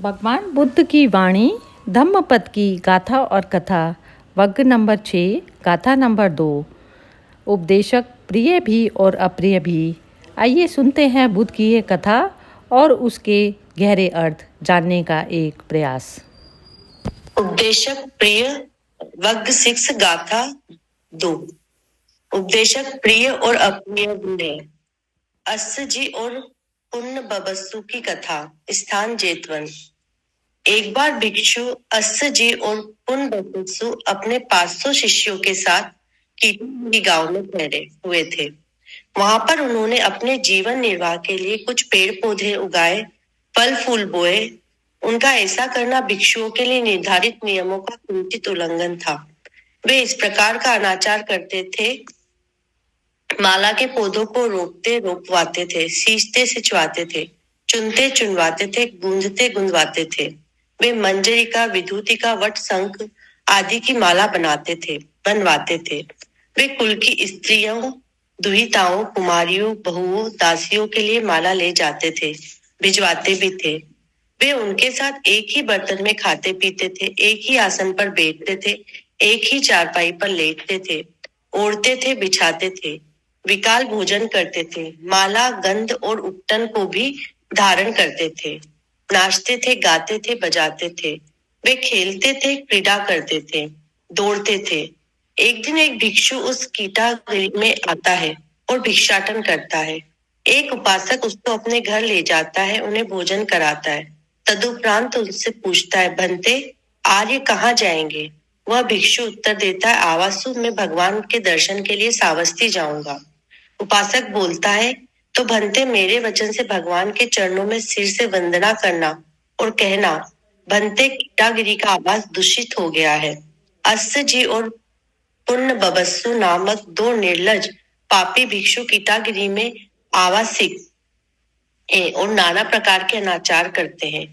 भगवान बुद्ध की वाणी धम्मपद की गाथा और कथा वर्ग नंबर 6 गाथा नंबर 2 उपदेशक प्रिय भी और अप्रिय भी। आइए सुनते हैं बुद्ध की ये कथा और उसके गहरे अर्थ जानने का एक प्रयास। उपदेशक प्रिय वर्ग 6 गाथा 2 उपदेशक प्रिय और अप्रिय भी। अस्य जी और पुण्य बबस्सु की कथा। स्थान जेतवन। एक बार भिक्षु अस्य जी और पुण्य बबस्सु अपने 500 शिष्यों के साथ कीटुंबी गांव में ठहरे हुए थे। वहां पर उन्होंने अपने जीवन निर्वाह के लिए कुछ पेड़ पौधे उगाए, फल फूल बोए। उनका ऐसा करना भिक्षुओं के लिए निर्धारित नियमों का कुंठित उल्लंघन था। वे इस प्रकार का अनाचार करते थे, माला के पौधों को रोपते रोपवाते थे, सींचते सिंचवाते थे, चुनते चुनवाते थे, गूंजते गुंदवाते थे। वे मंजरिका, विधूतिका, वट शंख आदि की माला बनवाते थे। वे कुल की स्त्रियों, दुहिताओं, कुमारियों, बहुओं, दासियों के लिए माला ले जाते थे, भिजवाते भी थे। वे उनके साथ एक ही बर्तन में खाते पीते थे, एक ही आसन पर बैठते थे, एक ही चारपाई पर लेटते थे, ओढ़ते थे, बिछाते थे, विकाल भोजन करते थे, माला, गंध और उपटन को भी धारण करते थे, नाचते थे, गाते थे, बजाते थे। वे खेलते थे, क्रीड़ा करते थे, दौड़ते थे। एक दिन एक भिक्षु उस कीटागिरी में आता है और भिक्षाटन करता है। एक उपासक उसको अपने घर ले जाता है, उन्हें भोजन कराता है। तदुपरांत उनसे पूछता है, भंते आर्य कहाँ जाएंगे? वह भिक्षु उत्तर देता है, आवासु में भगवान के दर्शन के लिए सावस्ती जाऊंगा। उपासक बोलता है, तो भंते मेरे वचन से भगवान के चरणों में सिर से वंदना करना और कहना, भंते कीटागिरी का आवास दूषित हो गया है। अस्य जी और पुण्य बबस्सु नामक 2 निर्लज पापी भिक्षु कीटागिरी में आवासिक है और नाना प्रकार के अनाचार करते हैं।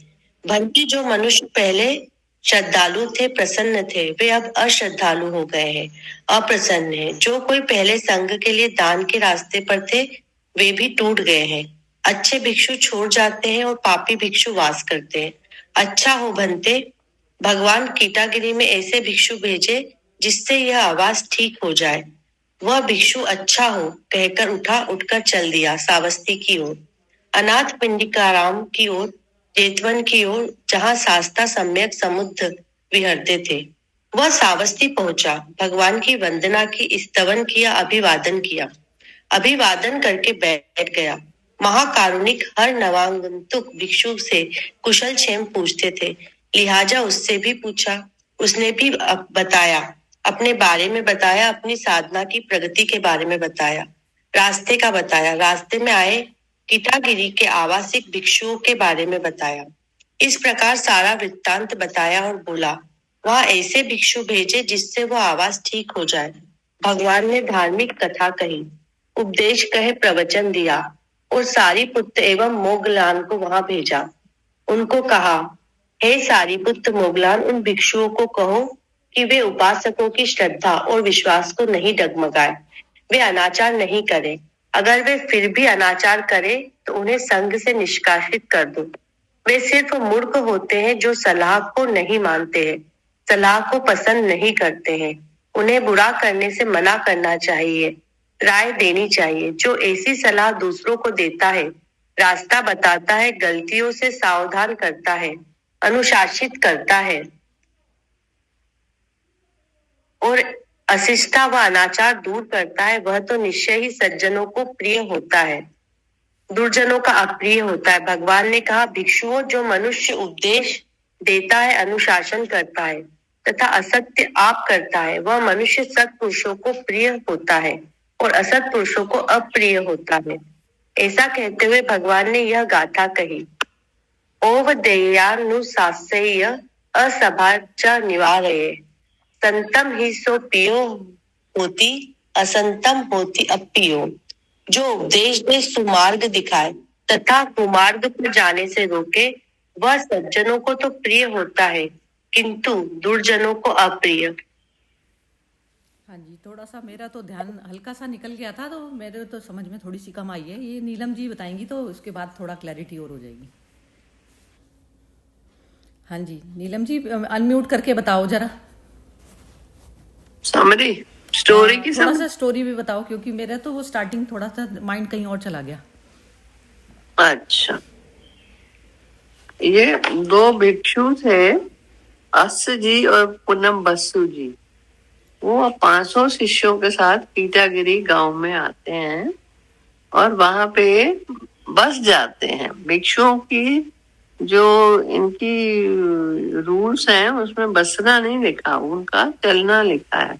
भंती जो मनुष्य पहले श्रद्धालु थे, प्रसन्न थे, वे अब अश्रद्धालु हो गए हैं, अप्रसन्न हैं। जो कोई पहले संघ के लिए दान के रास्ते पर थे, वे भी टूट गए हैं। अच्छे भिक्षु छोड़ जाते हैं और पापी भिक्षु वास करते हैं। अच्छा हो भंते, भगवान कीटागिरी में ऐसे भिक्षु भेजे जिससे यह आवास ठीक हो जाए। वह भिक्षु अच्छा हो कहकर उठकर चल दिया सावस्ती की ओर, अनाथ पिंडिकाराम की ओर, जेतवन की ओर, जहां शास्ता सम्यक समुद्र विहरते थे। वह सावस्ती पहुंचा, भगवान की वंदना की, स्तवन किया, अभिवादन किया। अभिवादन करके बैठ गया। महाकारुणिक हर नवागंतुक भिक्षु से कुशल क्षेम पूछते थे, लिहाजा उससे भी पूछा। उसने भी बताया, अपने बारे में बताया, अपनी साधना की प्रगति के बारे में बताया, रास्ते का बताया, रास्ते में आए कीटागिरी के आवासिक भिक्षुओं के बारे में बताया। इस प्रकार सारा वृत्तांत बताया और बोला, वहां ऐसे भिक्षु भेजे जिससे वह आवास ठीक हो जाए। भगवान ने धार्मिक कथा कही, उपदेश कहे, प्रवचन दिया और सारीपुत्र एवं मोगलान को वहां भेजा। उनको कहा, हे सारीपुत्र मोगलान, उन भिक्षुओं को कहो कि वे उपासकों की श्रद्धा और विश्वास को नहीं डगमगाए, वे अनाचार नहीं करें। अगर वे फिर भी अनाचार करें तो उन्हें संघ से निष्कासित कर दो। वे सिर्फ मूर्ख होते हैं जो सलाह को नहीं मानते हैं, सलाह को पसंद नहीं करते हैं। उन्हें बुरा करने से मना करना चाहिए, राय देनी चाहिए। जो ऐसी सलाह दूसरों को देता है, रास्ता बताता है, गलतियों से सावधान करता है, अनुशासित करता है और अशिष्टता व अनाचार दूर करता है, वह तो निश्चय ही सज्जनों को प्रिय होता है, दुर्जनों का अप्रिय होता है। भगवान ने कहा, भिक्षुओं, जो मनुष्य उपदेश देता है, अनुशासन करता है तथा असत्य आप करता है, वह मनुष्य सत्पुरुषों को प्रिय होता है और असत पुरुषों को अप्रिय होता है। ऐसा कहते हुए भगवान ने यह गाथा कही, ओवदेयानुशास्य असभाच निवारये, संतम ही सो पियो होती, असंतम होती अपियो। जो उपदेश दे, सुमार्ग दिखाए तथा कुमार्ग पर जाने से रोके, वह सज्जनों को तो प्रिय होता है किंतु दुर्जनों को अप्रिय। हाँ जी, थोड़ा सा मेरा तो ध्यान हल्का सा निकल गया था, तो मेरे तो समझ में थोड़ी सी कम आई है। ये नीलम जी बताएंगी तो उसके बाद थोड़ा क्लैरिटी और हो जाएगी। हाँ जी नीलम जी, अनम्यूट करके बताओ जरा। समरी स्टोरी की थोड़ा सा समरी। स्टोरी भी बताओ, क्योंकि मेरा तो वो स्टार्टिंग थोड़ा सा माइंड कहीं और चला गया। अच्छा, ये दो भिक्षु थे, अस जी और पूनम बसु जी। वो 500 शिष्यों के साथ कीटागिरी गांव में आते हैं और वहां पे बस जाते हैं। भिक्षुओं की जो इनकी रूल्स हैं उसमें बसना नहीं लिखा, उनका चलना लिखा है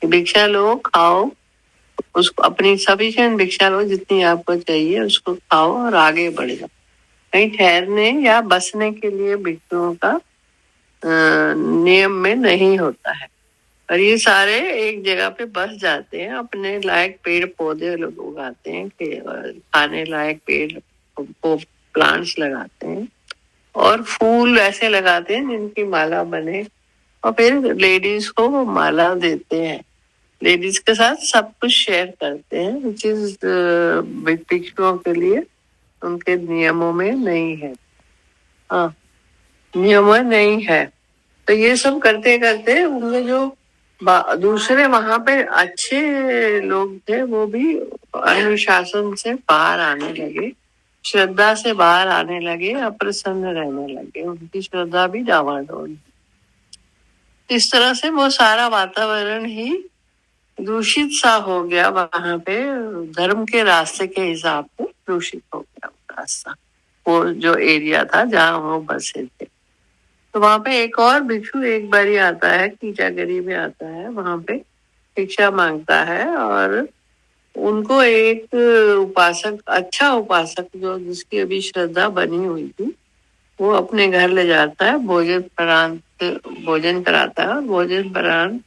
कि भिक्षा लो, खाओ, उसको अपनी सफिशिएंट भिक्षा लो, जितनी आपको चाहिए उसको खाओ और आगे बढ़ जाओ। कहीं ठहरने या बसने के लिए भिक्षुओं का नियम में नहीं होता है। और ये सारे एक जगह पे बस जाते हैं, अपने लायक पेड़ पौधे लोग उगाते हैं, खाने लायक पेड़ को प्लांट्स लगाते हैं और फूल ऐसे लगाते हैं जिनकी माला बने, और फिर लेडीज को वो माला देते हैं। लेडीज के साथ सब कुछ शेयर करते हैं, विच इज भिक्षुओं के लिए उनके नियमों में नहीं है। हाँ, नियमों में नहीं है। तो ये सब करते करते उनमें जो दूसरे वहां पे अच्छे लोग थे वो भी अनुशासन से बाहर आने लगे, श्रद्धा से बाहर आने लगे, अप्रसन्न रहने लगे, उनकी श्रद्धा भी डावाडोल। इस तरह से वो सारा वातावरण ही दूषित सा हो गया वहां पे, धर्म के रास्ते के हिसाब से दूषित हो गया वो रास्ता, वो जो एरिया था जहाँ वो बसे थे। तो वहां पे एक और भिक्षु एक बारी आता है, कीटागिरी में आता है, वहां पे भिक्षा मांगता है और उनको एक उपासक, अच्छा उपासक जो जिसकी अभी श्रद्धा बनी हुई थी, वो अपने घर ले जाता है, भोजन कराता है और भोजन परांत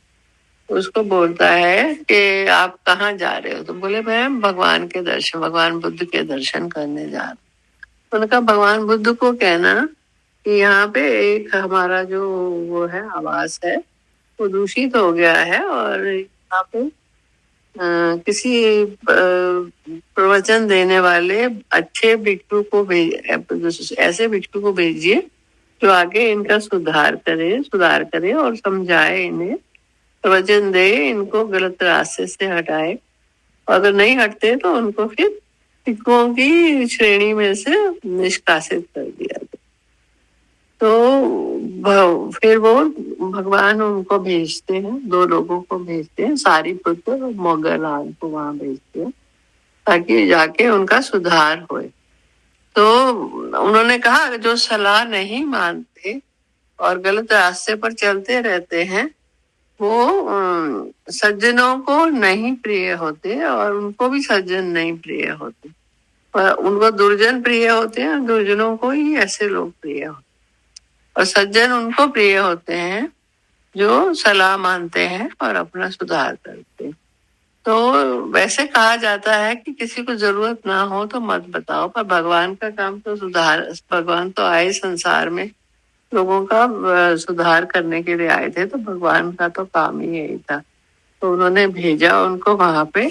उसको बोलता है कि आप कहाँ जा रहे हो? तो बोले मैं भगवान के दर्शन, भगवान बुद्ध के दर्शन करने जा रहा हूँ। उनका भगवान बुद्ध को कहना कि यहाँ पे एक हमारा जो वो है आवास है वो दूषित हो गया है और यहाँ पे किसी प्रवचन देने वाले अच्छे भिक्षु को ऐसे भिक्षु को भेजिए जो आगे इनका सुधार करे और समझाए, इन्हें प्रवचन दे, इनको गलत रास्ते से हटाए। अगर नहीं हटते तो उनको फिर भिक्षुओं की श्रेणी में से निष्कासित कर दिया गया। तो फिर वो भगवान उनको भेजते हैं, दो लोगों को भेजते हैं, सारीपुत्र और मोगलान को वहां भेजते हैं ताकि जाके उनका सुधार होए। तो उन्होंने कहा जो सलाह नहीं मानते और गलत रास्ते पर चलते रहते हैं वो सज्जनों को नहीं प्रिय होते और उनको भी सज्जन नहीं प्रिय होते, पर उनको दुर्जन प्रिय होते हैं, दुर्जनों को ही ऐसे लोग प्रिय होते, और सज्जन उनको प्रिय होते हैं जो सलाह मानते हैं और अपना सुधार करते हैं। तो वैसे कहा जाता है कि किसी को जरूरत ना हो तो मत बताओ, पर भगवान का काम तो सुधार, भगवान तो आए संसार में लोगों का सुधार करने के लिए आए थे, तो भगवान का तो काम ही यही था। तो उन्होंने भेजा उनको वहां पे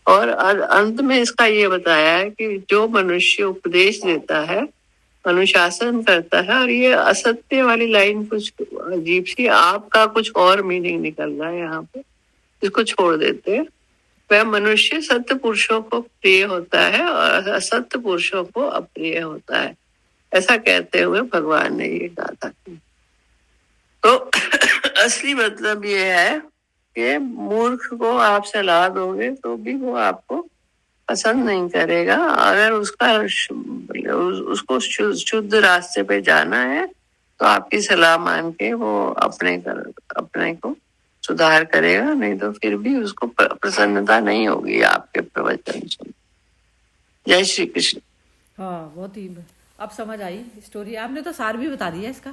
और अंत में इसका ये बताया है कि जो मनुष्य उपदेश देता है, अनुशासन करता है, और ये असत्य वाली लाइन कुछ अजीब सी, आपका कुछ और मीनिंग निकल रहा है यहाँ पे, इसको छोड़ देते हैं। वह मनुष्य सत्य पुरुषों को प्रिय होता है और असत्य पुरुषों को अप्रिय होता है, ऐसा कहते हुए भगवान ने ये कहा था। तो असली मतलब ये है कि मूर्ख को आप सलाह दोगे तो भी वो आपको पसंद नहीं करेगा। अगर उसको शुद्ध रास्ते पे जाना है तो आपकी सलाह मान के वो अपने को सुधार करेगा, नहीं तो फिर भी उसको प्रसन्नता नहीं होगी आपके प्रवचन सुन। जय श्री कृष्ण। हाँ बहुत ही, अब समझ आई स्टोरी, आपने तो सार भी बता दिया इसका।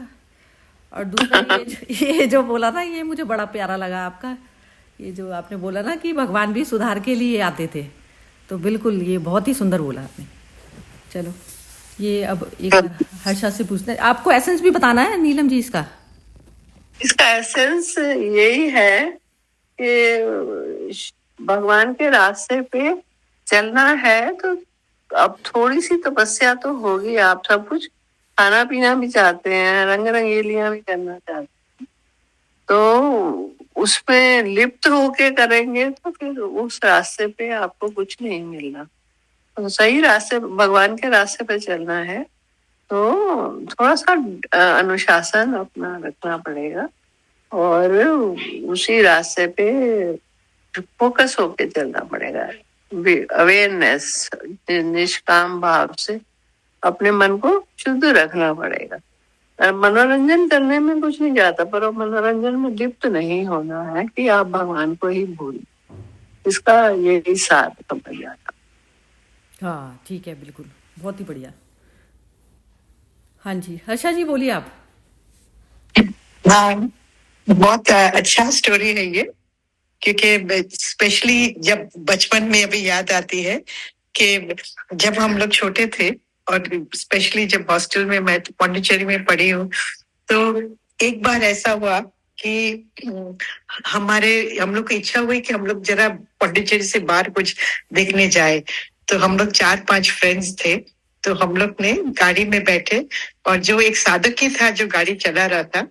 और दूसरा ये जो बोला था ये मुझे बड़ा प्यारा लगा आपका, ये जो आपने बोला ना कि भगवान भी सुधार के लिए आते थे, तो बिल्कुल ये बहुत ही सुंदर बोला आपने। चलो ये अब एक बार हर्षा से पूछते हैं, आपको एसेंस भी बताना है नीलम जी इसका? इसका एसेंस यही है कि भगवान के रास्ते पे चलना है तो अब थोड़ी सी तपस्या तो होगी, आप सब कुछ खाना पीना भी चाहते हैं, रंग रंगेलियां भी करना चाहते हैं, तो उसमें लिप्त होके करेंगे तो फिर उस रास्ते पे आपको कुछ नहीं मिलना। तो सही रास्ते, भगवान के रास्ते पे चलना है तो थोड़ा सा अनुशासन अपना रखना पड़ेगा और उसी रास्ते पे फोकस होके चलना पड़ेगा। अवेयरनेस, निष्काम भाव से अपने मन को शुद्ध रखना पड़ेगा। मनोरंजन करने में कुछ नहीं जाता, पर मनोरंजन में लिप्त नहीं होना है कि आप भगवान को ही भूल, इसका यही सार समझ जाता। हाँ ठीक है, बिल्कुल, बहुत ही बढ़िया। हाँ जी, हर्षा जी बोलिए आप। हाँ, बहुत अच्छा स्टोरी है ये, क्योंकि स्पेशली जब बचपन में अभी याद आती है कि जब हम लोग छोटे थे और स्पेशली जब हॉस्टल में मैं पौंडीचेरी में पढ़ी हूँ, तो एक बार ऐसा हुआ कि हम लोग की इच्छा हुई कि हम लोग जरा पौंडीचेरी से बाहर कुछ देखने जाए। तो हम लोग 4-5 फ्रेंड्स थे, तो हम लोग ने गाड़ी में बैठे और जो एक साधक ही था जो गाड़ी चला रहा था,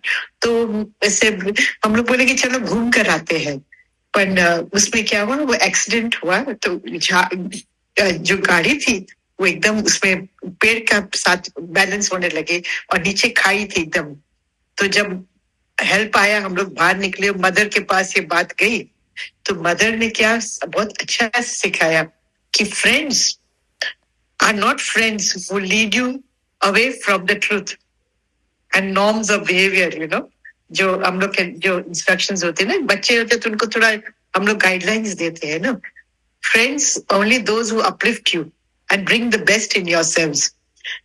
तो ऐसे हम लोग बोले कि चलो घूम कर आते हैं। पर उसमें क्या हुआ, वो एक्सीडेंट हुआ, तो जो गाड़ी थी वो एकदम उसमें पेड़ का साथ बैलेंस होने लगे और नीचे खाई थी एकदम। तो जब हेल्प आया, हम लोग बाहर निकले, मदर के पास ये बात गई, तो मदर ने क्या बहुत अच्छा सिखाया कि friends are not friends who lead you away from the truth and norms of behaviour, जो हम लोग के जो इंस्ट्रक्शंस होते हैं ना, बच्चे होते हैं तो उनको थोड़ा हम लोग गाइडलाइंस देते हैं ना। Friends only those who uplift you and bring the best in yourselves.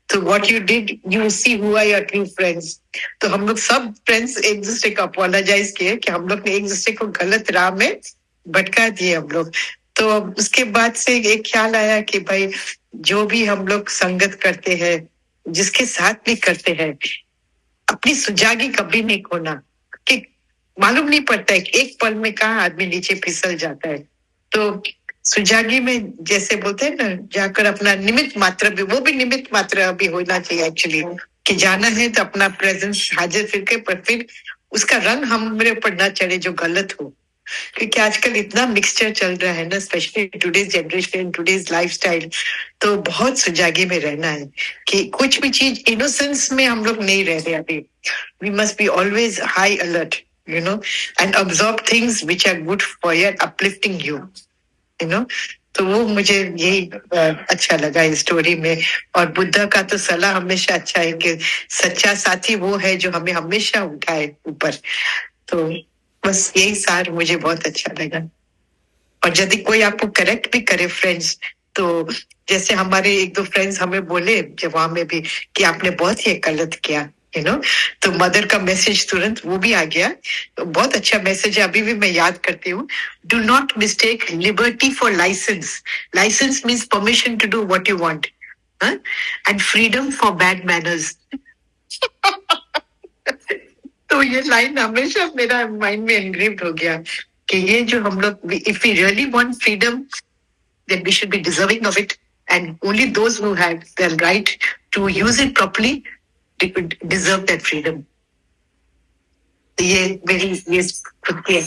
तो what you did, you see who are your true friends. तो हम लोग सब फ्रेंड्स एक दूसरे को अपोलोजाइज किए कि हम लोग ने एक दूसरे को गलत राह में भटका दिए हम लोग। तो उसके बाद से एक ख्याल आया कि भाई जो भी हम लोग संगत करते हैं, जिसके साथ भी करते हैं, अपनी सुजागी कभी नहीं खोना, कि मालूम नहीं पड़ता है कि एक पल में कहाँ आदमी नीचे फिसल जाता है। तो सुजागी में जैसे बोलते हैं ना, जाकर अपना निमित्त मात्र भी, वो भी निमित्त मात्र अभी होना चाहिए एक्चुअली, कि जाना है तो अपना प्रेजेंस हाजिर फिर के, पर फिर उसका रंग हमारे ऊपर ना चढ़े जो गलत हो। क्योंकि आजकल इतना मिक्सचर चल रहा है ना, specially today's generation, today's lifestyle, तो बहुत सुजागी में रहना है कि कुछ भी चीज इनोसेंस में हम लोग नहीं रह रहे अभी। We must be always high alert, and observe things which are good for your uplifting you. तो वो मुझे यही अच्छा लगा इस स्टोरी में। और बुद्धा का तो सलाह हमेशा अच्छा है कि सच्चा साथी वो है जो हमें हमेशा उठाए ऊपर। तो बस यही सार मुझे बहुत अच्छा लगा। और यदि कोई आपको करेक्ट भी करे फ्रेंड्स, तो जैसे हमारे एक दो फ्रेंड्स हमें बोले जब वहां में भी कि आपने बहुत ही गलत किया, तो मदर का मैसेज तुरंत वो भी आ गया। तो बहुत अच्छा मैसेज है, अभी भी मैं याद करती हूँ। Do not mistake liberty for licence. Licence means permission to do what you want, and freedom for bad manners. तो ये लाइन हमेशा मेरा माइंड में एनग्रेव्ड हो गया कि ये जो हम लोग, if we really want freedom, then we should be deserving of it, and only those who have the right to use it properly deserve that freedom. ये मेरी ये खुद के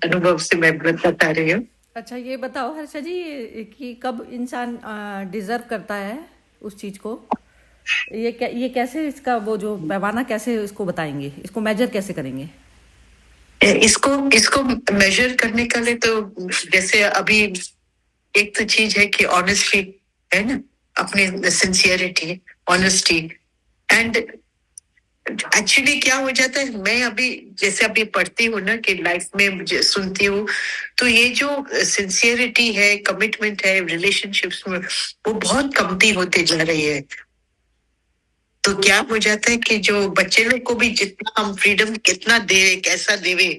अनुभव से मैं बता रही हूँ। अच्छा, ये बताओ हर्षा जी कि कब इंसान डिजर्व करता है उस चीज को, ये कैसे, इसका वो जो पैमाना कैसे इसको बताएंगे, इसको मेजर कैसे करेंगे? इसको मेजर करने के लिए तो जैसे अभी एक तो चीज है कि ऑनेस्टी है ना, अपने सिंसियरिटी, ऑनेस्टी। एंड एक्चुअली क्या हो जाता है, मैं अभी जैसे अभी पढ़ती हूँ ना कि लाइफ में मुझे सुनती हूँ, तो ये जो सिंसियरिटी है, कमिटमेंट है रिलेशनशिप्स में, वो बहुत कमती होती जा रही है। तो क्या हो जाता है कि जो बच्चे लोग को भी जितना हम फ्रीडम कितना देवे, कैसा देवे,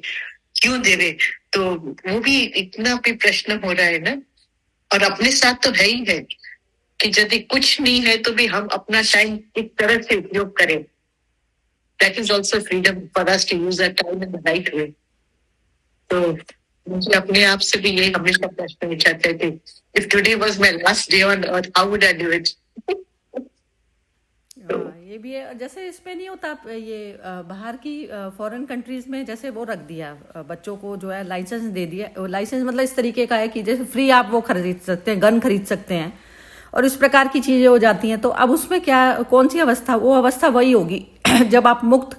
क्यों देवे, तो वो भी इतना भी प्रश्न हो रहा है ना। और अपने साथ तो है ही है कि यदि कुछ नहीं है तो भी हम अपना टाइम इस तरह से उपयोग करें। That is also freedom for us to use our time in the right way. तो मुझे अपने आप से भी ये हमेशा प्रश्न पूछाते हैं कि if today was my last day on earth, how would I do it? हाँ, ये भी है। जैसे इसमें नहीं होता ये बाहर की फॉरेन कंट्रीज में जैसे वो रख दिया बच्चों को जो है लाइसेंस दे दिया। लाइसेंस मतलब इस तरीके का है कि जैसे फ्री आप वो खरीद सकते हैं, गन खरीद सकते हैं और इस प्रकार की चीजें हो जाती हैं। तो अब उसमें क्या, कौन सी अवस्था, वो अवस्था वही होगी जब आप मुक्त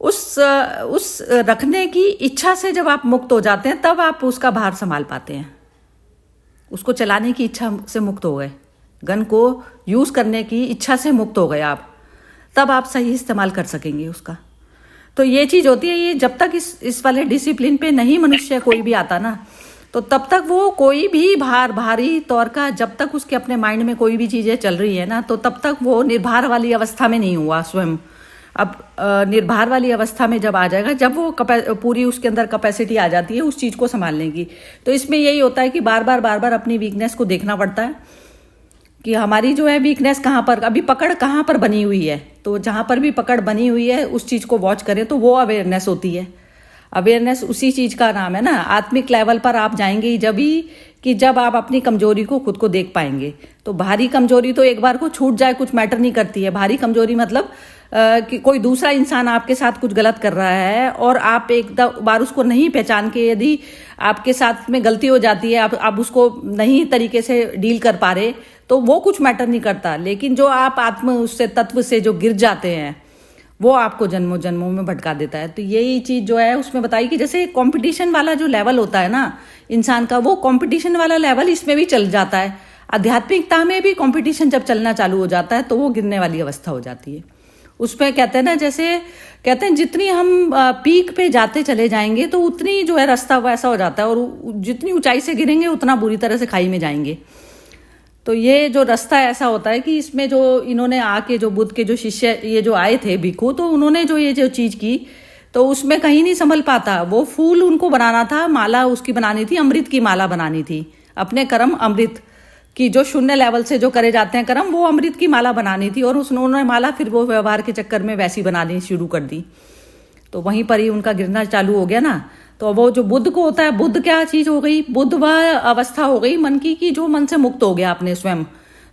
उस रखने की इच्छा से जब आप मुक्त हो जाते हैं, तब आप उसका भार संभाल पाते हैं। उसको चलाने की इच्छा से मुक्त हो गए, गन को यूज करने की इच्छा से मुक्त हो गए आप, तब आप सही इस्तेमाल कर सकेंगे उसका। तो ये चीज होती है, ये जब तक इस वाले डिसिप्लिन पे नहीं मनुष्य कोई भी आता ना, तो तब तक वो कोई भी भारी तौर का, जब तक उसके अपने माइंड में कोई भी चीजें चल रही है ना, तो तब तक वो निर्भर वाली अवस्था में नहीं हुआ स्वयं। अब निर्भर वाली अवस्था में जब आ जाएगा, जब वो पूरी उसके अंदर कैपेसिटी आ जाती है उस चीज को संभालने की, तो इसमें यही होता है कि बार बार अपनी वीकनेस को देखना पड़ता है कि हमारी जो है वीकनेस कहाँ पर, अभी पकड़ कहाँ पर बनी हुई है। तो जहां पर भी पकड़ बनी हुई है उस चीज को वॉच करें, तो वो अवेयरनेस होती है। अवेयरनेस उसी चीज का नाम है ना। आत्मिक लेवल पर आप जाएंगे ही जब आप अपनी कमजोरी को खुद को देख पाएंगे। तो भारी कमजोरी तो एक बार को छूट जाए कुछ मैटर नहीं करती है। भारी कमजोरी मतलब कि कोई दूसरा इंसान आपके साथ कुछ गलत कर रहा है और आप एक बार उसको नहीं पहचान के, यदि आपके साथ में गलती हो जाती है, आप उसको नहीं तरीके से डील कर पा रहे, तो वो कुछ मैटर नहीं करता। लेकिन जो आप आत्म उससे तत्व से जो गिर जाते हैं, वो आपको जन्मों जन्मों में भटका देता है। तो यही चीज जो है उसमें बताई कि जैसे कंपटीशन वाला जो लेवल होता है ना इंसान का, वो कंपटीशन वाला लेवल इसमें भी चल जाता है। आध्यात्मिकता में भी कंपटीशन जब चलना चालू हो जाता है तो वो गिरने वाली अवस्था हो जाती है। उसमें कहते हैं ना, जैसे कहते हैं जितनी हम पीक पे जाते चले जाएंगे तो उतनी जो है रास्ता वैसा हो जाता है, और जितनी ऊंचाई से गिरेंगे उतना बुरी तरह से खाई में जाएंगे। तो ये जो रास्ता ऐसा होता है कि इसमें जो इन्होंने आके, जो बुद्ध के जो शिष्य ये जो आए थे भिक्खु, तो उन्होंने जो ये जो चीज की, तो उसमें कहीं नहीं संभल पाता। वो फूल उनको बनाना था, माला उसकी बनानी थी, अमृत की माला बनानी थी। अपने कर्म अमृत की जो शून्य लेवल से जो करे जाते हैं कर्म, वो अमृत की माला बनानी थी। और उन्होंने माला फिर वो व्यवहार के चक्कर में वैसी बनानी शुरू कर दी। तो वहीं पर ही उनका गिरना चालू हो गया ना। तो वो जो बुद्ध को होता है, बुद्ध क्या चीज हो गई, बुद्ध वह अवस्था हो गई मन की कि जो मन से मुक्त हो गया अपने स्वयं,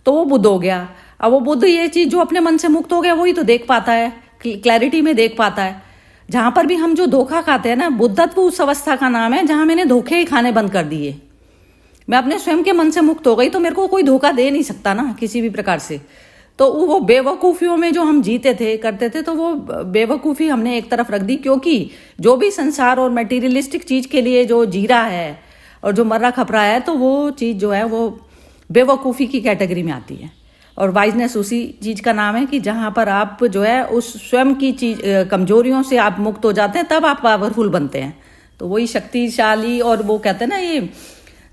तो वो बुद्ध हो गया। अब वो बुद्ध ये चीज जो अपने मन से मुक्त हो गया वही तो देख पाता है, क्लैरिटी में देख पाता है। जहां पर भी हम जो धोखा खाते हैं ना, बुद्धत्व उस अवस्था का नाम है जहां मैंने धोखे ही खाने बंद कर दिए। मैं अपने स्वयं के मन से मुक्त हो गई तो मेरे को कोई धोखा दे नहीं सकता ना किसी भी प्रकार से। तो वो बेवकूफियों में जो हम जीते थे, करते थे, तो वो बेवकूफी हमने एक तरफ रख दी। क्योंकि जो भी संसार और मटेरियलिस्टिक चीज के लिए जो जी रहा है और जो मर्रा खप रहा है, तो वो चीज जो है वो बेवकूफी की कैटेगरी में आती है। और वाइजनेस उसी चीज का नाम है कि जहां पर आप जो है उस स्वयं की चीज कमजोरियों से आप मुक्त हो जाते हैं, तब आप पावरफुल बनते हैं। तो वही शक्तिशाली, और वो कहते हैं ना ये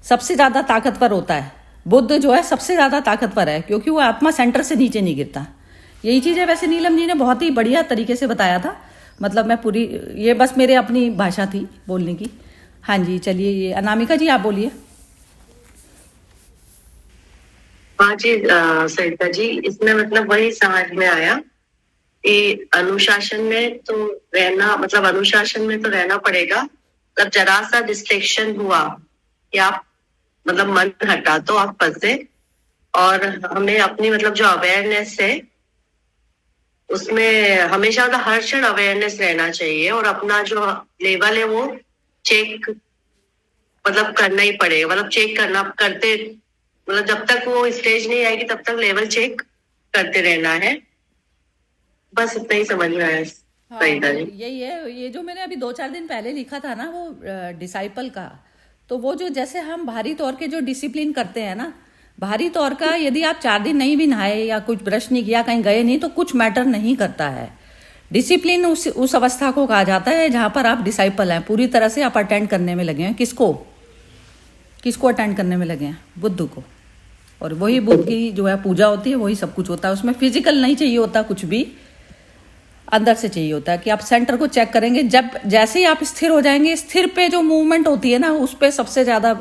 सबसे ज्यादा ताकतवर होता है। बुद्ध जो है सबसे ज्यादा ताकतवर है क्योंकि वो आत्मा सेंटर से नीचे नहीं गिरता। यही चीज है। वैसे नीलम जी ने बहुत ही बढ़िया तरीके से बताया था। मतलब मैं पूरी, ये बस मेरे अपनी भाषा थी बोलने की। हाँ जी, चलिए ये अनामिका जी आप बोलिए। हाँ जी सरिता जी, इसमें मतलब वही समझ में आया कि अनुशासन में तो रहना, मतलब अनुशासन में तो रहना पड़ेगा। मतलब जरा सा डिस्ट्रैक्शन हुआ कि आप मतलब मन हटा तो आप फंसे। और हमें अपनी मतलब जो अवेयरनेस है उसमें हमेशा हर क्षण अवेयरनेस रहना चाहिए। और अपना जो लेवल है वो चेक मतलब करना ही पड़ेगा। मतलब चेक करते मतलब जब तक वो स्टेज नहीं आएगी तब तक लेवल चेक करते रहना है। बस इतना ही समझ में आया। हाँ, यही है। ये जो मैंने अभी 2-4 दिन पहले लिखा था ना, वो डिसाइपल का, तो वो जो जैसे हम भारी तौर के जो डिसिप्लिन करते हैं ना, भारी तौर का, यदि आप 4 दिन नहीं भी नहाए या कुछ ब्रश नहीं किया, कहीं गए नहीं, तो कुछ मैटर नहीं करता है। डिसिप्लिन उस अवस्था को कहा जाता है जहां पर आप डिसाइपल हैं, पूरी तरह से आप अटेंड करने में लगे हैं। किसको अटेंड करने में लगे हैं? बुद्ध को। और वही बुद्ध की जो है पूजा होती है, वही सब कुछ होता है। उसमें फिजिकल नहीं चाहिए होता, कुछ भी अंदर से चाहिए होता है कि आप सेंटर को चेक करेंगे। जब जैसे ही आप स्थिर हो जाएंगे, स्थिर पे जो मूवमेंट होती है ना, उस पे सबसे ज्यादा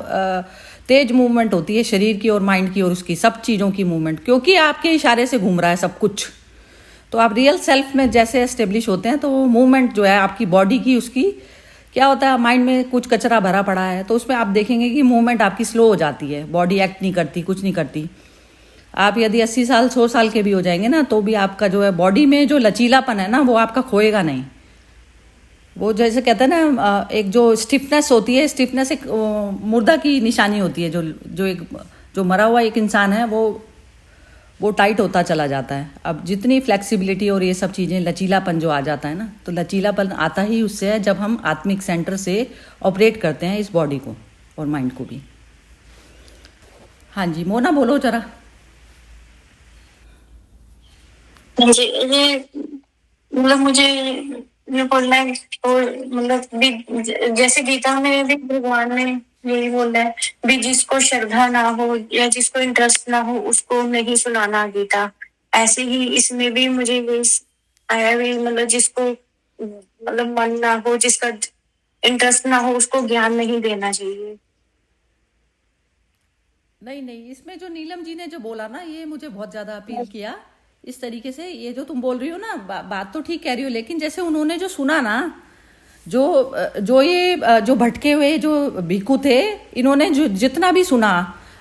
तेज मूवमेंट होती है शरीर की और माइंड की और उसकी सब चीजों की मूवमेंट, क्योंकि आपके इशारे से घूम रहा है सब कुछ। तो आप रियल सेल्फ में जैसे एस्टेब्लिश होते हैं, तो मूवमेंट जो है आपकी बॉडी की, उसकी क्या होता है, माइंड में कुछ कचरा भरा पड़ा है तो उसमें आप देखेंगे कि मूवमेंट आपकी स्लो हो जाती है, बॉडी एक्ट नहीं करती, कुछ नहीं करती। आप यदि 80 साल 100 साल के भी हो जाएंगे ना, तो भी आपका जो है बॉडी में जो लचीलापन है ना, वो आपका खोएगा नहीं। वो जैसे कहते हैं ना, एक जो स्टिफनेस होती है, स्टिफनेस एक मुर्दा की निशानी होती है। जो मरा हुआ एक इंसान है, वो टाइट होता चला जाता है। अब जितनी फ्लेक्सिबिलिटी और ये सब चीज़ें, लचीलापन जो आ जाता है ना, तो लचीलापन आता ही उससे है जब हम आत्मिक सेंटर से ऑपरेट करते हैं इस बॉडी को और माइंड को भी। हाँ जी, मोना बोलो जरा। जी, ये मतलब मुझे ये बोलना है, और मतलब जैसे गीता में भी भगवान ने यही बोला है, भी जिसको श्रद्धा ना हो या जिसको इंटरेस्ट ना हो उसको नहीं सुनाना गीता। ऐसे ही इसमें भी मुझे ये आया भी, मतलब जिसको मतलब मन ना हो, जिसका इंटरेस्ट ना हो, उसको ज्ञान नहीं देना चाहिए। नहीं, इसमें जो नीलम जी ने जो बोला ना, ये मुझे बहुत ज़्यादा अपील किया इस तरीके से। ये जो तुम बोल रही हो ना, बात तो ठीक कह रही हो, लेकिन जैसे उन्होंने जो सुना ना, जो भटके हुए जो भिक्खु थे, इन्होंने जो जितना भी सुना,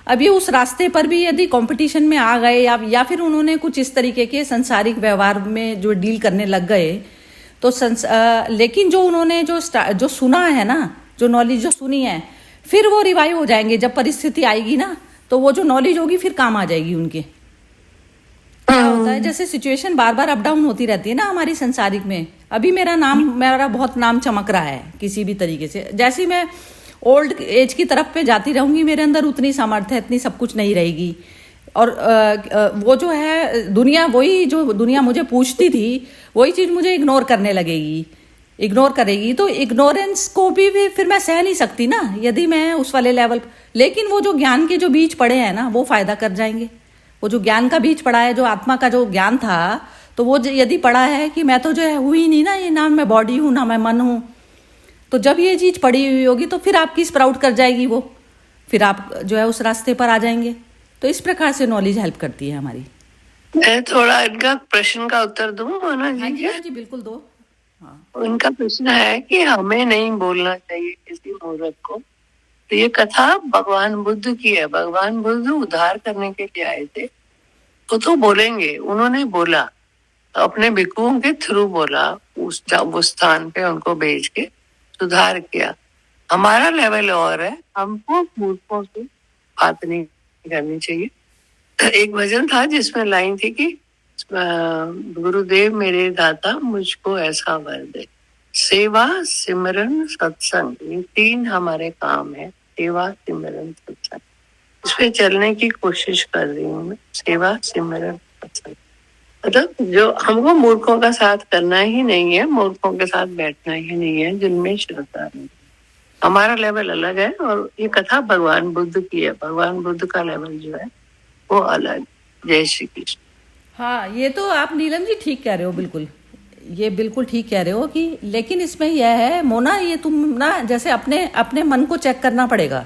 अब ये उस रास्ते पर भी यदि कंपटीशन में आ गए या फिर उन्होंने कुछ इस तरीके के संसारिक व्यवहार में जो डील करने लग गए, तो लेकिन जो उन्होंने जो सुना है ना, जो नॉलेज जो सुनी है, फिर वो रिवाइव हो जाएंगे। जब परिस्थिति आएगी ना, तो वो जो नॉलेज होगी फिर काम आ जाएगी उनके। क्या होता है, जैसे सिचुएशन बार बार अप डाउन होती रहती है ना हमारी संसारिक में। अभी मेरा बहुत नाम चमक रहा है किसी भी तरीके से। जैसे ही मैं ओल्ड एज की तरफ पे जाती रहूंगी, मेरे अंदर उतनी सामर्थ्य, इतनी सब कुछ नहीं रहेगी। और वो जो है दुनिया, वही जो दुनिया मुझे पूछती थी, वही चीज मुझे इग्नोर करने लगेगी, इग्नोर करेगी। तो इग्नोरेंस को भी फिर मैं सह नहीं सकती ना, यदि मैं उस वाले लेवल। लेकिन वो जो ज्ञान के जो बीज पड़े हैं ना, वो फायदा कर जाएंगे। वो जो ज्ञान का बीज पड़ा है, जो आत्मा का जो ज्ञान था, तो वो यदि पड़ा है कि मैं तो जो है हुई नहीं ना, ये ना मैं बॉडी हूं ना मैं मन हूं, तो जब ये चीज पड़ी हुई होगी तो फिर आपकी स्प्राउट कर जाएगी वो, फिर आप जो है उस रास्ते पर आ जाएंगे। तो इस प्रकार से नॉलेज हेल्प करती है हमारी। मैं थोड़ा इनका प्रश्न का उत्तर दूं मोना जी? हाँ जी, बिल्कुल दो। हाँ, उनका प्रश्न है कि हमें नहीं बोलना चाहिए किसी मूर्ख को। तो ये कथा भगवान बुद्ध की है। भगवान बुद्ध उद्धार करने के लिए आए थे, तो बोलेंगे। उन्होंने बोला, अपने भिक्षुओं के थ्रू बोला, उस स्थान पे उनको भेज के सुधार किया। हमारा लेवल और है, हमको मूर्खों से बात नहीं करनी चाहिए। एक भजन था जिसमें लाइन थी कि गुरुदेव मेरे दाता मुझको ऐसा वर दे। सेवा, सिमरन, सत्संग, ये 3 हमारे काम है। सेवा, सिमरन, सत्संग, इस पे चलने की कोशिश कर रही हूँ मैं। सेवा, सिमरन, सत्संग, मतलब जो हमको मूर्खों का साथ करना ही नहीं है, मूर्खों के साथ बैठना ही नहीं है, जिनमें श्रद्धा नहीं। हमारा लेवल अलग है, और ये कथा भगवान बुद्ध की है। भगवान बुद्ध का लेवल जो है वो अलग। जय श्री कृष्ण। हाँ, ये तो आप नीलम जी ठीक कह रहे हो, बिल्कुल, ये बिल्कुल ठीक कह रहे हो कि, लेकिन इसमें यह है मोना, ये तुम ना जैसे अपने मन को चेक करना पड़ेगा।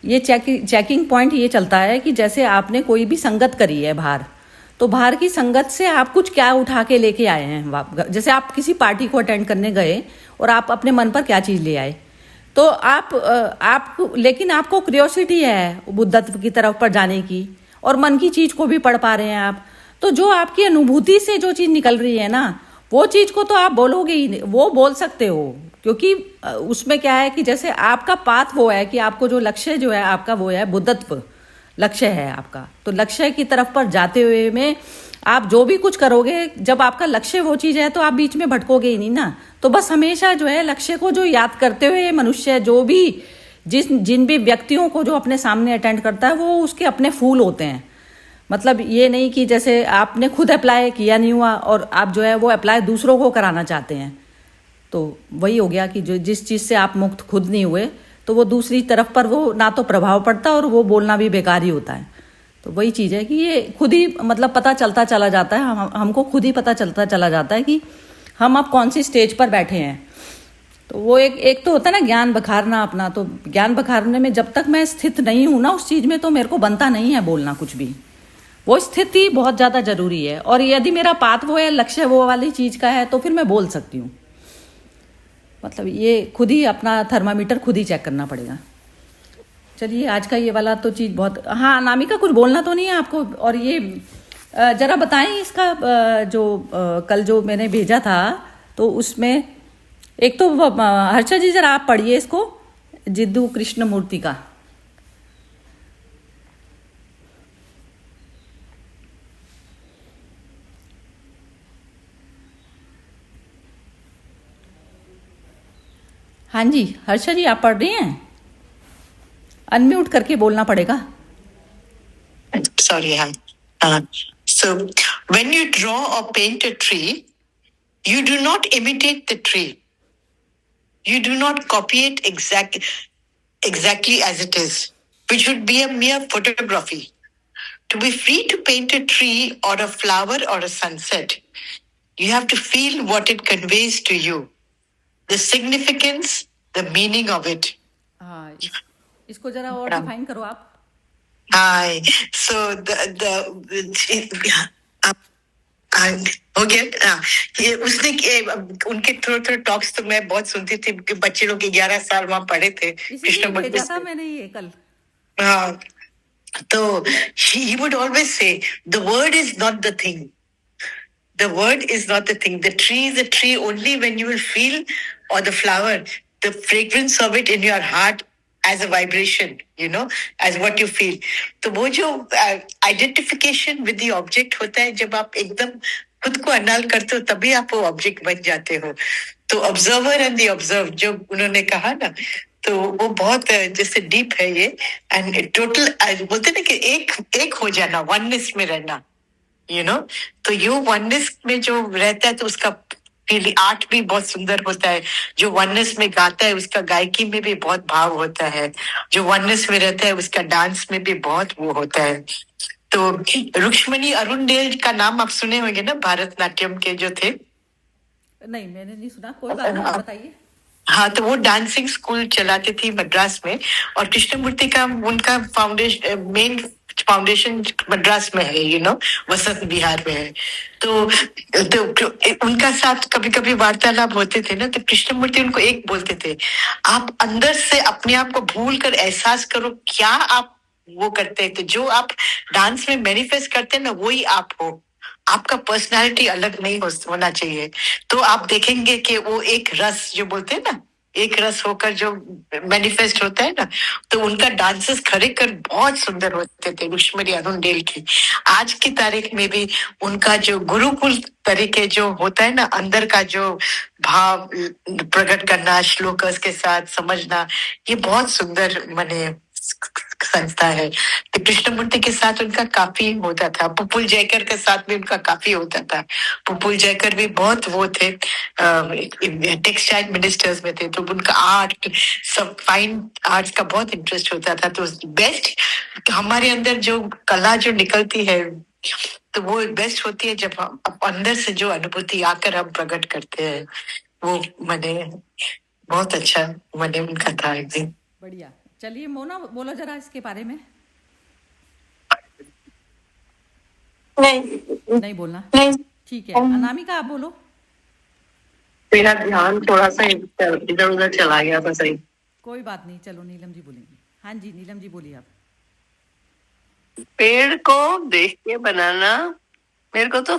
ये चेकिंग पॉइंट ये चलता है कि जैसे आपने कोई भी संगत करी है बाहर, तो बाहर की संगत से आप कुछ क्या उठा के लेके आए हैं। जैसे आप किसी पार्टी को अटेंड करने गए और आप अपने मन पर क्या चीज ले आए, तो आप लेकिन आपको क्यूरियोसिटी है बुद्धत्व की तरफ पर जाने की, और मन की चीज को भी पढ़ पा रहे हैं आप। तो जो आपकी अनुभूति से जो चीज निकल रही है ना, वो चीज को तो आप बोलोगे ही, वो बोल सकते हो, क्योंकि उसमें क्या है कि जैसे आपका पाथ वो है कि आपको जो लक्ष्य जो है आपका वो है बुद्धत्व, लक्ष्य है आपका। तो लक्ष्य की तरफ पर जाते हुए में आप जो भी कुछ करोगे, जब आपका लक्ष्य वो चीज है, तो आप बीच में भटकोगे ही नहीं ना। तो बस हमेशा जो है लक्ष्य को जो याद करते हुए मनुष्य, जो भी जिन भी व्यक्तियों को जो अपने सामने अटेंड करता है, वो उसके अपने फूल होते हैं। मतलब ये नहीं कि जैसे आपने खुद अप्लाई किया नहीं हुआ और आप जो है वो अप्लाई दूसरों को कराना चाहते हैं, तो वही हो गया कि जो जिस चीज से आप मुक्त खुद नहीं हुए, तो वो दूसरी तरफ पर वो ना तो प्रभाव पड़ता और वो बोलना भी बेकार ही होता है। तो वही चीज है कि ये खुद ही मतलब पता चलता चला जाता है, हमको खुद ही पता चलता चला जाता है कि हम अब कौन सी स्टेज पर बैठे हैं। तो वो एक तो होता है ना ज्ञान बखारना अपना। तो ज्ञान बखारने में जब तक मैं स्थित नहीं हूं ना उस चीज में, तो मेरे को बनता नहीं है बोलना कुछ भी। वो स्थिति बहुत ज्यादा जरूरी है, और यदि मेरा पाथ वो है, लक्ष्य वो वाली चीज का है, तो फिर मैं बोल सकती हूँ। मतलब ये खुद ही अपना थर्मामीटर खुद ही चेक करना पड़ेगा। चलिए आज का ये वाला तो चीज़ बहुत, हाँ अनामिका कुछ बोलना तो नहीं है आपको? और ये जरा बताएं इसका जो कल जो मैंने भेजा था तो उसमें एक तो हर्षा जी जरा आप पढ़िए इसको, जिद्दू कृष्णमूर्ति का। हाँ जी हर्षा जी आप पढ़ रही हैं? अनम्यूट करके बोलना पड़ेगा। Sorry, so when you draw or paint a tree, you do not imitate the tree. You do not copy it exactly as it is, which would be a mere photography. To be free to paint a tree or a flower or a sunset, you have to feel what it conveys to you, the significance, the meaning of it. हाँ इसको जरा और define करो आप। Hi. So हो गया। ये उसने उनके थोड़े टॉक्स तो मैं बहुत सुनती थी कि बच्चे लोग 11 साल वहां पढ़े थे इसलिए भेजा था मैंने ये कल। हाँ तो he would always say the word is not the thing. The word is not the thing. The tree is a tree only when you will feel, or the flower, the fragrance of it in your heart as a vibration, as what you feel. तो वो जो identification with the object होता है, जब आप एकदम खुद को अनाल करते हो तभी आप वो ऑब्जेक्ट बन जाते हो। तो ऑब्जर्वर एंड द ऑब्जर्व जो उन्होंने कहा ना, तो वो बहुत जैसे डीप है ये। एंड टोटल बोलते ना कि एक हो जाना, वननेस में रहना, तो यो वननेस में जो रहता है तो उसका फील आर्ट भी बहुत सुंदर होता है। जो वननेस में गाता है उसका गायकी में भी बहुत भाव होता है। जो वननेस में रहता है उसका डांस में भी बहुत वो होता है। तो रुक्ष्मणी अरुणदेव का नाम आप सुने होंगे ना, भरतनाट्यम के जो थे। नहीं मैंने नहीं सुना, कोई बात नहीं, बताइए। हाँ तो वो डांसिंग स्कूल चलाती थी मद्रास में, और कृष्णमूर्ति का उनका मेन फाउंडेशन मद्रास में है, वसंत विहार में है। तो उनका साथ कभी कभी वार्तालाप होते थे ना, तो कृष्णमूर्ति उनको एक बोलते थे, आप अंदर से अपने आप को भूल कर एहसास करो क्या आप वो करते हैं। तो जो आप डांस में मैनिफेस्ट करते हैं ना, वही आप हो। आपका पर्सनालिटी अलग नहीं होना चाहिए। तो आप देखेंगे कि वो एक रस जो बोलते हैं ना, एक रस होकर जो मैनिफेस्ट होता है ना, तो उनका डांसेस खरेखर बहुत सुंदर होते थे रुक्ष्मणी अरुणदेव की। आज की तारीख में भी उनका जो गुरुकुल तरीके जो होता है ना, अंदर का जो भाव प्रकट करना, श्लोकस के साथ समझना, ये बहुत सुंदर संस्था है। तो कृष्णमूर्ति के साथ उनका काफी होता था। पुपुल जयकर के साथ भी उनका काफी होता था। पुपुल जयकर भी बहुत वो थे, टेक्सटाइल मिनिस्टर्स में थे, तो उनका आर्ट, सब फाइन आर्ट्स का बहुत इंटरेस्ट होता था। तो बेस्ट हमारे अंदर जो कला जो निकलती है, तो वो बेस्ट होती है जब हम अंदर से जो अनुभूति आकर हम प्रकट करते हैं। वो बहुत अच्छा उनका था एक दिन। बढ़िया। चलिए मोना बोलो जरा इसके बारे में। नहीं बोलना, नहीं। ठीक है अनामिका आप बोलो। मेरा ध्यान थोड़ा सा इधर उधर चला गया था। सही, कोई बात नहीं, चलो नीलम जी बोलेंगी। हाँ जी नीलम जी बोलिए आप। पेड़ को देख के बनाना मेरे को तो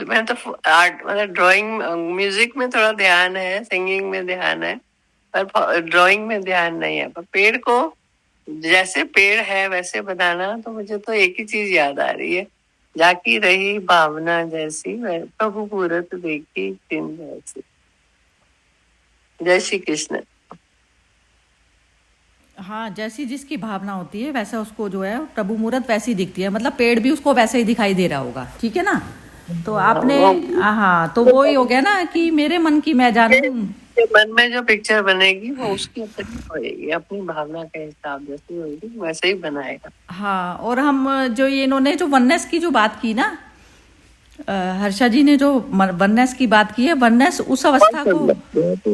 मैं तो आर्ट मतलब ड्राइंग, म्यूजिक में थोड़ा ध्यान है, सिंगिंग में ध्यान है, पर ड्राइंग में ध्यान नहीं है। पर पेड़ को जैसे पेड़ है वैसे बनाना, तो मुझे तो एक ही चीज याद आ रही है, जाकी रही भावना जैसी, प्रभु पूरत देखी दिन जैसी। जय श्री कृष्ण। हाँ जैसी जिसकी भावना होती है वैसा उसको जो है प्रभु मूरत वैसी दिखती है, मतलब पेड़ भी उसको वैसे ही दिखाई दे रहा होगा। ठीक है ना? तो आपने हाँ तो वो ही हो गया ना कि मेरे मन की मैं जानूं। मन में जो पिक्चर बनेगी वो उसकी अपनी होएगी, अपनी भावना के हिसाब जैसी होगी वैसे ही बनाएगा। हाँ और हम जो ये इन्होंने जो वननेस की जो बात की ना, हर्षा जी ने जो वननेस की बात की है, वननेस उस अवस्था को,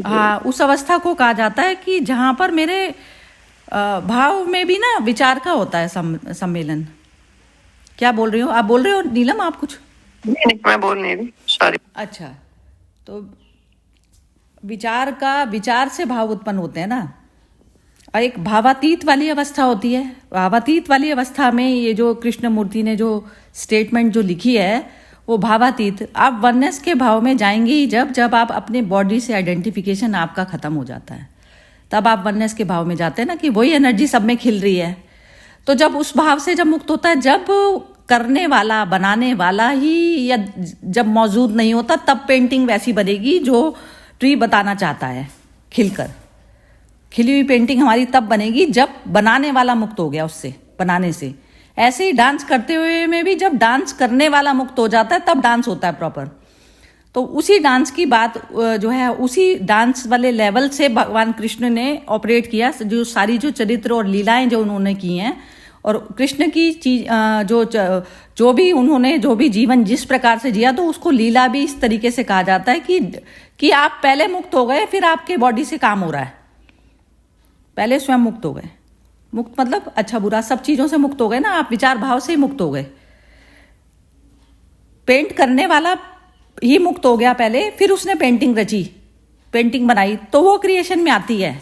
हाँ उस अवस्था को कहा जाता है कि जहाँ पर मेरे भाव में भी ना विचार का होता है सम्मेलन। क्या बोल रही हो आप? बोल रहे हो नीलम आप कुछ? नहीं, मैं बोल नहीं रही, सॉरी। अच्छा, तो विचार से भाव उत्पन्न होते हैं ना। और एक भावातीत वाली अवस्था होती है। भावातीत वाली अवस्था में ये जो कृष्ण मूर्ति ने जो स्टेटमेंट जो लिखी है वो भावातीत, आप वननेस के भाव में जाएंगे ही जब आप अपने बॉडी से आइडेंटिफिकेशन आपका खत्म हो जाता है, तब आप वननेस के भाव में जाते हैं ना, कि वही एनर्जी सब में खिल रही है। तो जब उस भाव से जब मुक्त होता है, जब करने वाला बनाने वाला ही या जब मौजूद नहीं होता, तब पेंटिंग वैसी बनेगी जो ट्री बताना चाहता है। खिलकर खिली हुई पेंटिंग हमारी तब बनेगी जब बनाने वाला मुक्त हो गया उससे, बनाने से। ऐसे ही डांस करते हुए में भी जब डांस करने वाला मुक्त हो जाता है तब डांस होता है प्रॉपर। तो उसी डांस की बात जो है, उसी डांस वाले लेवल से भगवान कृष्ण ने ऑपरेट किया। जो सारी जो चरित्र और लीलाएं जो उन्होंने की हैं, और कृष्ण की चीज जो भी उन्होंने जो भी जीवन जिस प्रकार से जिया, तो उसको लीला भी इस तरीके से कहा जाता है कि आप पहले मुक्त हो गए, फिर आपके बॉडी से काम हो रहा है। पहले स्वयं मुक्त हो गए, मुक्त मतलब अच्छा बुरा सब चीजों से मुक्त हो गए ना, आप विचार भाव से ही मुक्त हो गए। पेंट करने वाला ही मुक्त हो गया पहले, फिर उसने पेंटिंग रची, पेंटिंग बनाई, तो वो क्रिएशन में आती है।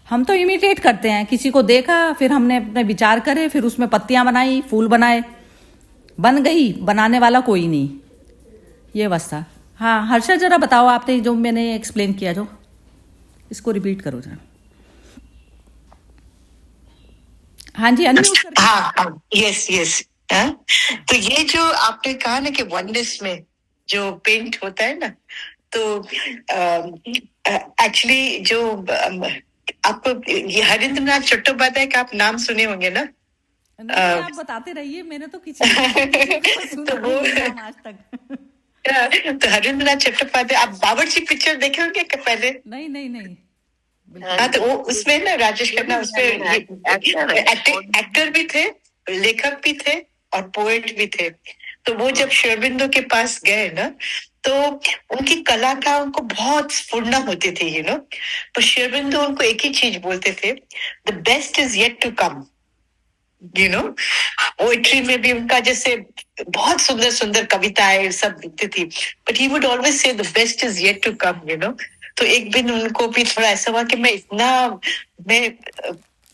हम तो इमिटेट करते हैं, किसी को देखा, फिर हमने अपने विचार करे, फिर उसमें पत्तियां बनाई, फूल बनाए, बन गई, बनाने वाला कोई नहीं। ये अवस्था। हाँ हर्षा, जरा बताओ, आपने जो मैंने एक्सप्लेन किया, जो इसको रिपीट करो जरा। हाँ जी अनम्यूट करके। हाँ यस यस। तो ये जो आपने कहा ना कि वननेस में जो पेंट होता है ना, तो एक्चुअली जो आपको ये हरिंद्रनाथ चट्टोपाध्याय का आप नाम सुने होंगे ना? आप बताते रहिए, मैंने तो किसी तो वो आज तक तो हरिंद्रनाथ चट्टोपाध्याय, आप बावर्ची पिक्चर देखे होंगे पहले? नहीं। हाँ, तो वो उसमें ना राजेश खन्ना उसमें एक्टर भी थे, लेखक भी थे और पोएट भी थे। तो वो जब श्री अरबिंदो के पास गए ना, तो उनकी कला का उनको बहुत स्फुरना होती थी, पर श्री अरबिंदो उनको एक ही चीज बोलते थे, the best is yet to come. Poetry में भी उनका जैसे बहुत सुंदर सुंदर कविताएं सब लिखती थी, but he would always say the best is yet to come. तो एक दिन उनको भी थोड़ा ऐसा हुआ कि मैं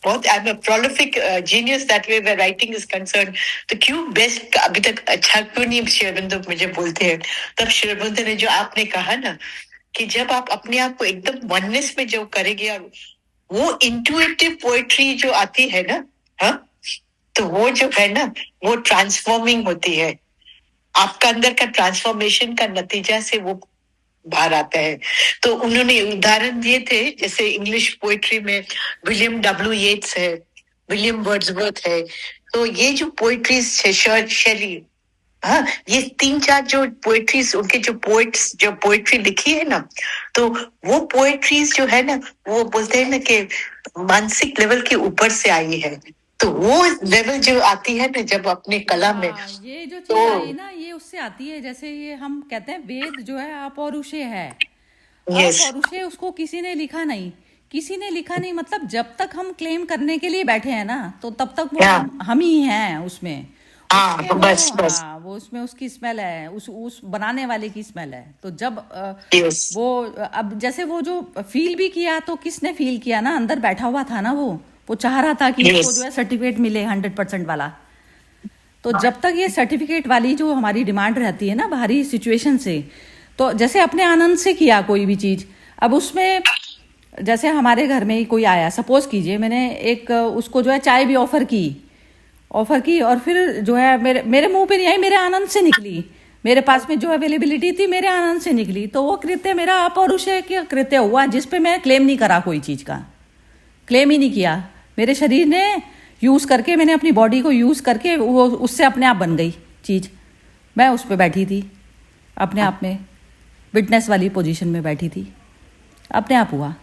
बहुत I am a prolific genius that way where writing is concern, तो क्यों बेस्ट अभी तक अच्छा क्यों नहीं श्री अरबिंदो मुझे बोलते हैं। तब श्री अरबिंदो ने जो आपने कहा ना कि जब आप अपने आप को एकदम वननेस में जो करेंगे, और वो इंट्यूटिव पोएट्री जो आती है ना, हाँ, तो वो जो है ना, वो ट्रांसफॉर्मिंग होती है। आपका अंदर का ट्रांसफॉर्मेशन का नतीजा से वो बाहर आता है। तो उन्होंने उदाहरण दिए थे, जैसे इंग्लिश पोएट्री में विलियम डब्ल्यू येट्स है, विलियम वर्ड्सवर्थ है। तो ये जो पोएट्रीज है, शेली, हाँ, ये 3-4 जो पोएट्रीज, उनके जो पोएट्स जो पोएट्री लिखी है ना, तो वो पोएट्रीज जो है ना, वो बोलते हैं ना कि मानसिक लेवल के ऊपर से आई है। तो वो लेवल जो आती है ना जब अपने कला में, ये जो चीज आई ना, ये उससे आती है। जैसे ये हम कहते हैं वेद जो है अपौरुषेय है। अपौरुषेय उसको किसी ने लिखा नहीं, मतलब जब तक हम क्लेम करने के लिए बैठे हैं ना, तो तब तक वो हम ही हैं उसमें। बस वो उसमें उसकी स्मेल है, उस बनाने वाले की स्मेल है। तो जब वो अब जैसे वो जो फील भी किया, तो किसने फील किया ना, अंदर बैठा हुआ था ना, वो चाह रहा था कि उसको जो है सर्टिफिकेट मिले 100% वाला। तो जब तक ये सर्टिफिकेट वाली जो हमारी डिमांड रहती है ना बाहरी सिचुएशन से, तो जैसे अपने आनंद से किया कोई भी चीज, अब उसमें जैसे हमारे घर में ही कोई आया, सपोज कीजिए मैंने एक उसको जो है चाय भी ऑफर की, और फिर जो है मेरे मुंह पे नहीं आई, मेरे आनंद से निकली, मेरे पास में जो अवेलेबिलिटी थी मेरे आनंद से निकली, तो वो कृत्य मेरा अपौरुषेय कृत्य हुआ, जिसपे मैं क्लेम नहीं करा, कोई चीज का क्लेम ही नहीं किया। मेरे शरीर ने यूज करके, मैंने अपनी बॉडी को यूज करके वो उससे अपने आप बन गई चीज। मैं उस पर बैठी थी, अपने आप में विटनेस वाली पोजीशन में बैठी थी, अपने आप हुआ।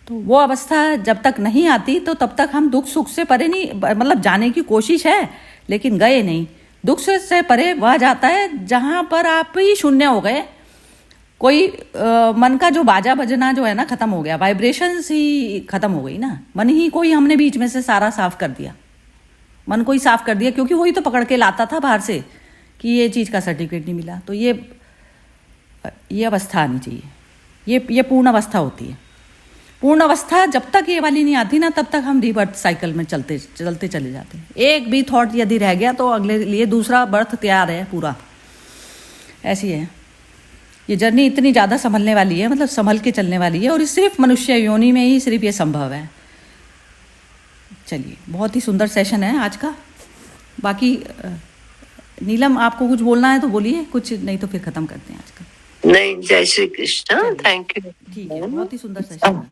तो वो अवस्था जब तक नहीं आती, तो तब तक हम दुख सुख से परे नहीं, मतलब जाने की कोशिश है लेकिन गए नहीं। दुख से परे वह जाता है जहां पर आप ही शून्य हो गए। कोई मन का जो बाजा बजना जो है ना खत्म हो गया, वाइब्रेशंस ही खत्म हो गई ना, मन ही कोई हमने बीच में से सारा साफ कर दिया, मन को ही साफ कर दिया, क्योंकि वही तो पकड़ के लाता था बाहर से कि ये चीज का सर्टिफिकेट नहीं मिला। तो ये अवस्था आनी चाहिए, ये पूर्ण अवस्था होती है। पूर्ण अवस्था जब तक ये वाली नहीं आती ना, तब तक हम रीबर्थ साइकिल में चलते चले जाते हैं। एक भी थॉट यदि रह गया तो अगले लिए दूसरा बर्थ तैयार है पूरा। ऐसी है ये जर्नी, इतनी ज़्यादा संभलने वाली है, मतलब संभल के चलने वाली है, और सिर्फ मनुष्य योनि में ही सिर्फ ये संभव है। चलिए, बहुत ही सुंदर सेशन है आज का। बाकी नीलम, आपको कुछ बोलना है तो बोलिए, कुछ नहीं तो फिर खत्म करते हैं आज का। नहीं, जय श्री कृष्ण, थैंक यू। ठीक है, बहुत ही सुंदर सेशन है।